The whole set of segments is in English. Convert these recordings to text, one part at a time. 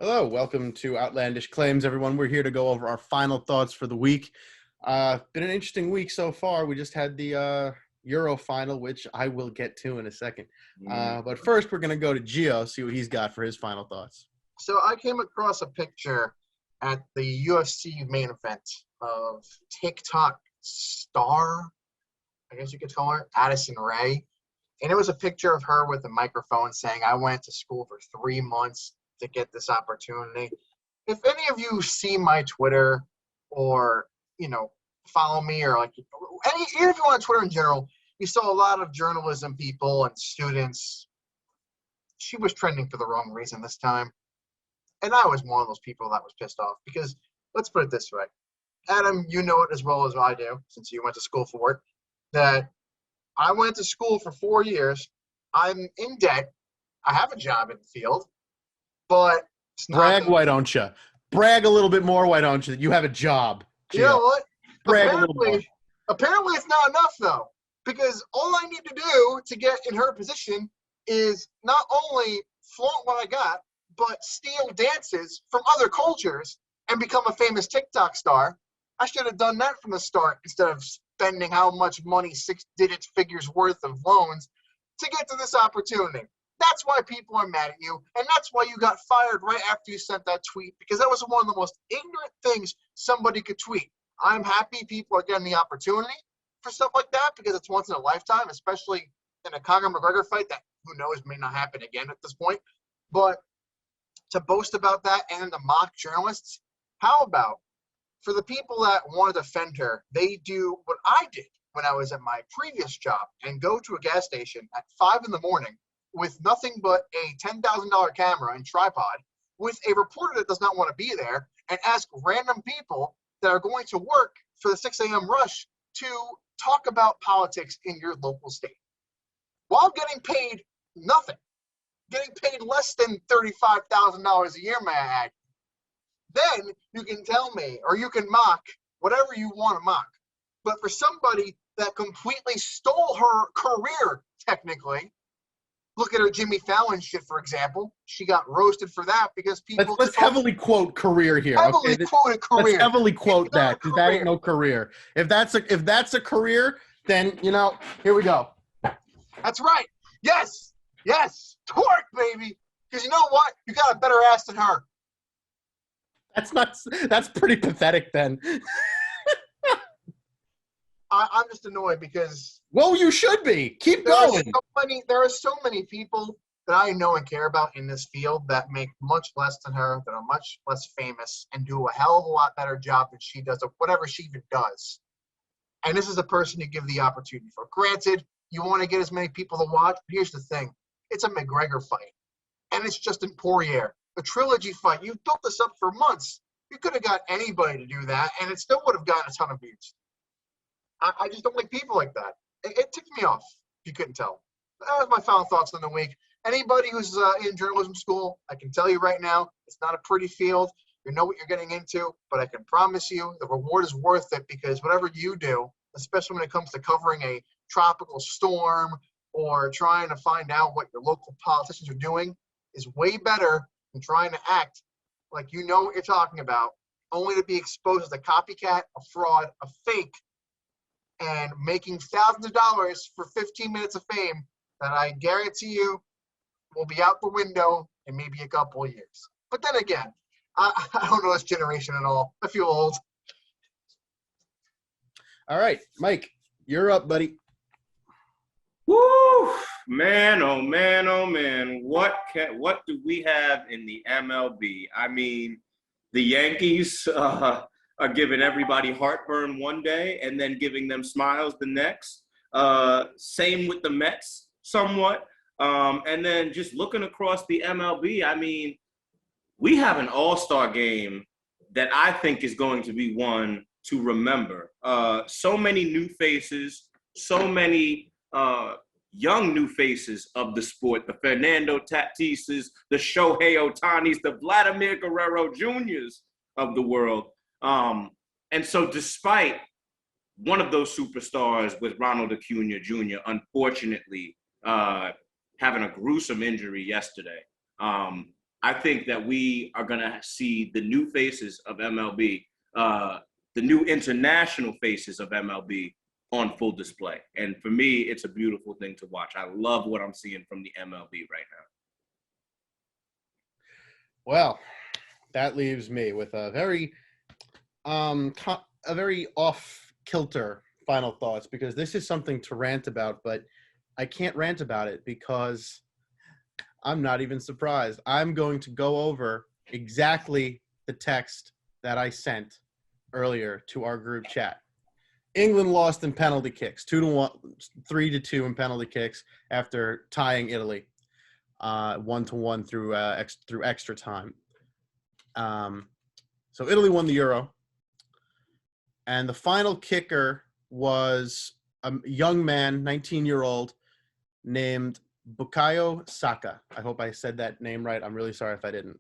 Hello, welcome to Outlandish Claims, everyone. We're here to go over our final thoughts for the week. Been an interesting week so far. We just had the Euro final, which I will get to in a second. But first, we're going to go to Gio, see what he's got for his final thoughts. So I came across a picture at the UFC main event of TikTok star, I guess you could call her, Addison Rae. And it was a picture of her with a microphone saying, I went to school for 3 months to get this opportunity. If any of you see my Twitter or, follow me or even if you want Twitter in general, you saw a lot of journalism people and students. She was trending for the wrong reason this time. And I was one of those people that was pissed off because let's put it this way. Adam, you know it as well as I do, since you went to school for it, that I went to school for 4 years. I'm in debt. I have a job in the field. But it's not brag, why don't you? Brag a little bit more, why don't you? You have a job. You know what? Brag a little more. Apparently it's not enough, though, because all I need to do to get in her position is not only flaunt what I got, but steal dances from other cultures and become a famous TikTok star. I should have done that from the start instead of spending how much money, 6-digit figures worth of loans to get to this opportunity. That's why people are mad at you, and that's why you got fired right after you sent that tweet, because that was one of the most ignorant things somebody could tweet. I'm happy people are getting the opportunity for stuff like that because it's once in a lifetime, especially in a Conor-McGregor fight that, who knows, may not happen again at this point. But to boast about that and to mock journalists, how about for the people that want to defend her, they do what I did when I was at my previous job and go to a gas station at 5 in the morning with nothing but a $10,000 camera and tripod, with a reporter that does not want to be there, and ask random people that are going to work for the 6 a.m. rush to talk about politics in your local state. While getting paid nothing, getting paid less than $35,000 a year, may I add. Then you can tell me, or you can mock whatever you want to mock. But for somebody that completely stole her career, technically, look at her Jimmy Fallon shit, for example. She got roasted for that because people. Let's heavily quote career here. Heavily quote career. Let's heavily quote that because that ain't no career. If that's a career, then here we go. That's right. Yes, twerk, baby. Because you know what? You got a better ass than her. That's pretty pathetic then. I'm just annoyed because. Well, you should be. Keep going. There are so many people that I know and care about in this field that make much less than her, that are much less famous, and do a hell of a lot better job than she does of whatever she even does. And this is a person you give the opportunity for. Granted, you want to get as many people to watch, but here's the thing. It's a McGregor fight. And it's Justin Poirier. A trilogy fight. You built this up for months. You could have got anybody to do that, and it still would have gotten a ton of views. I just don't like people like that. It ticked me off, if you couldn't tell. That was my final thoughts on the week. Anybody who's in journalism school, I can tell you right now, it's not a pretty field. You know what you're getting into, but I can promise you the reward is worth it because whatever you do, especially when it comes to covering a tropical storm or trying to find out what your local politicians are doing, is way better than trying to act like you know what you're talking about, only to be exposed as a copycat, a fraud, a fake, and making thousands of dollars for 15 minutes of fame that I guarantee you will be out the window in maybe a couple of years. But then again, I don't know this generation at all. I feel old. All right, Mike, you're up, buddy. Woo! Man, oh man, oh man. What do we have in the MLB? I mean, the Yankees are giving everybody heartburn one day and then giving them smiles the next. Same with the Mets somewhat. And then just looking across the MLB, I mean, we have an all-star game that I think is going to be one to remember. So many new faces, so many young new faces of the sport, the Fernando Tatises, the Shohei Ohtanis, the Vladimir Guerrero Jr.'s of the world. And so despite one of those superstars with Ronald Acuna Jr., unfortunately, having a gruesome injury yesterday, I think that we are going to see the new faces of MLB, the new international faces of MLB on full display. And for me, it's a beautiful thing to watch. I love what I'm seeing from the MLB right now. Well, that leaves me with a very off kilter final thoughts, because this is something to rant about, but I can't rant about it because I'm not even surprised. I'm going to go over exactly the text that I sent earlier to our group chat. England lost in penalty kicks, 2-1, 3-2 in penalty kicks after tying Italy, 1-1 through extra time. So Italy won the Euro, and the final kicker was a young man, 19-year-old, named Bukayo Saka. I hope I said that name right. I'm really sorry if I didn't.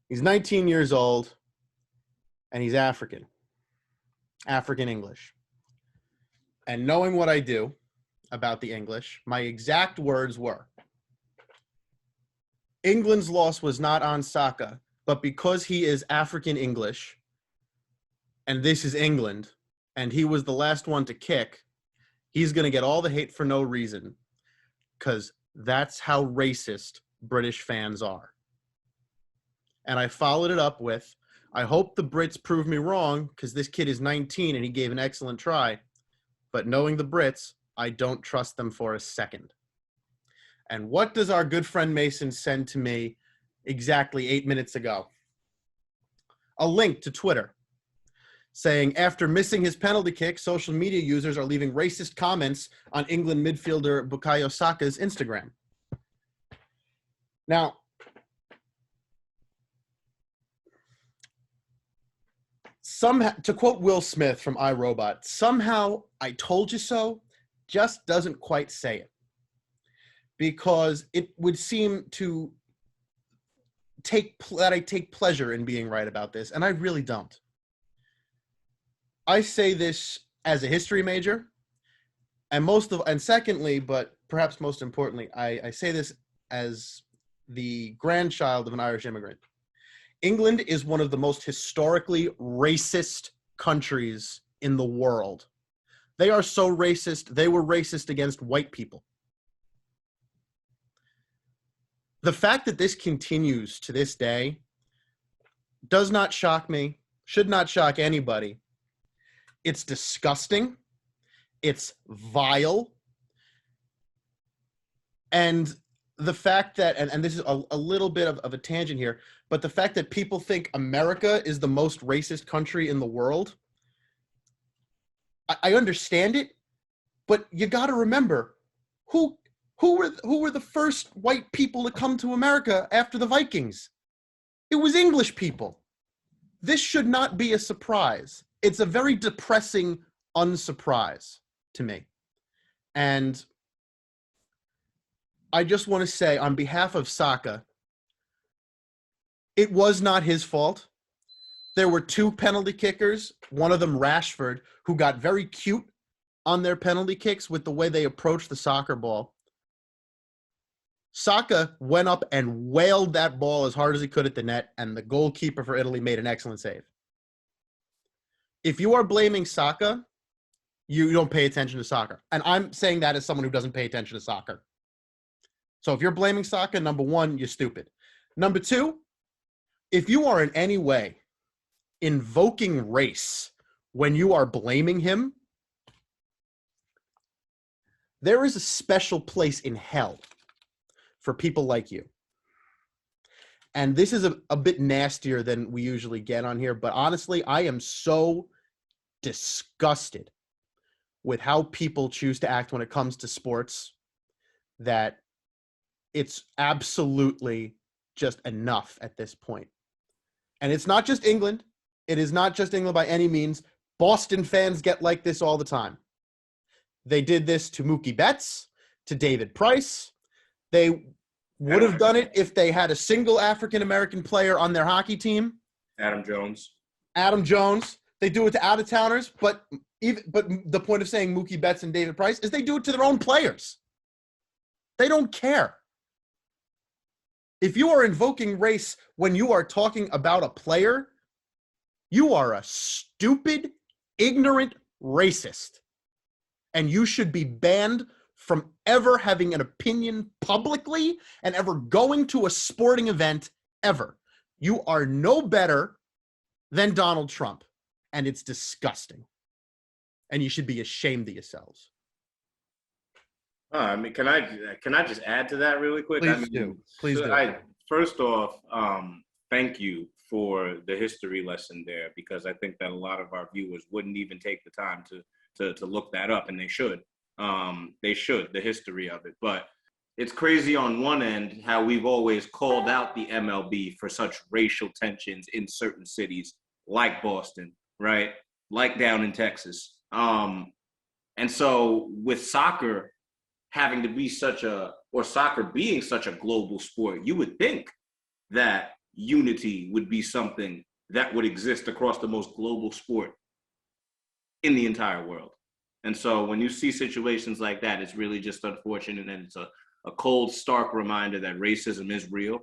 He's 19 years old, and he's African English. And knowing what I do about the English, my exact words were, England's loss was not on Saka, but because he is African English, and this is England, and he was the last one to kick, he's going to get all the hate for no reason, because that's how racist British fans are. And I followed it up with, I hope the Brits prove me wrong, because this kid is 19 and he gave an excellent try. But knowing the Brits, I don't trust them for a second. And what does our good friend Mason send to me exactly 8 minutes ago? A link to Twitter saying, after missing his penalty kick, social media users are leaving racist comments on England midfielder Bukayo Saka's Instagram. Now, to quote Will Smith from iRobot, somehow I told you so just doesn't quite say it, because it would seem to that I take pleasure in being right about this, and I really don't. I say this as a history major, and secondly, but perhaps most importantly, I say this as the grandchild of an Irish immigrant. England is one of the most historically racist countries in the world. They are so racist, they were racist against white people. The fact that this continues to this day does not shock me, should not shock anybody. It's disgusting. It's vile. And the fact that, and this is a little bit of a tangent here, but the fact that people think America is the most racist country in the world, I understand it, but you got to remember, who were the first white people to come to America after the Vikings? It was English people. This should not be a surprise. It's a very depressing unsurprise to me. And I just want to say, on behalf of Saka, it was not his fault. There were two penalty kickers, one of them Rashford, who got very cute on their penalty kicks with the way they approached the soccer ball. Saka went up and wailed that ball as hard as he could at the net, and the goalkeeper for Italy made an excellent save. If you are blaming Saka, you don't pay attention to soccer. And I'm saying that as someone who doesn't pay attention to soccer. So if you're blaming Saka, number one, you're stupid. Number two, if you are in any way invoking race when you are blaming him, there is a special place in hell for people like you. And this is a bit nastier than we usually get on here, but honestly, I am so disgusted with how people choose to act when it comes to sports that it's absolutely just enough at this point. And it's not just England. It is not just England by any means. Boston fans get like this all the time. They did this to Mookie Betts, to David Price. They would have done it if they had a single African-American player on their hockey team. Adam Jones. They do it to out-of-towners, but the point of saying Mookie Betts and David Price is they do it to their own players. They don't care. If you are invoking race when you are talking about a player, you are a stupid, ignorant racist. And you should be banned from ever having an opinion publicly and ever going to a sporting event ever. You are no better than Donald Trump, and it's disgusting. And you should be ashamed of yourselves. I mean, can I just add to that really quick? Please do. Please do. First off, thank you for the history lesson there, because I think that a lot of our viewers wouldn't even take the time to look that up, and they should. The history of it. But it's crazy on one end how we've always called out the MLB for such racial tensions in certain cities like Boston, right? Like down in Texas. And so with soccer having to be soccer being such a global sport, you would think that unity would be something that would exist across the most global sport in the entire world. And so when you see situations like that, it's really just unfortunate, and it's a cold, stark reminder that racism is real.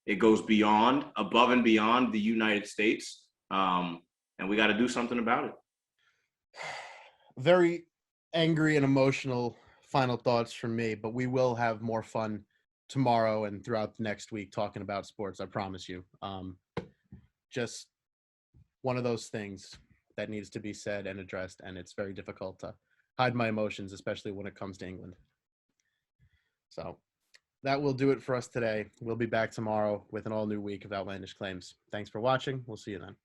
It goes above and beyond the United States, and we got to do something about it. Very angry and emotional final thoughts from me, but we will have more fun tomorrow and throughout the next week talking about sports, I promise you. Just one of those things that needs to be said and addressed, and it's very difficult to hide my emotions, especially when it comes to England. So that will do it for us today. We'll be back tomorrow with an all-new week of Outlandish Claims. Thanks for watching. We'll see you then.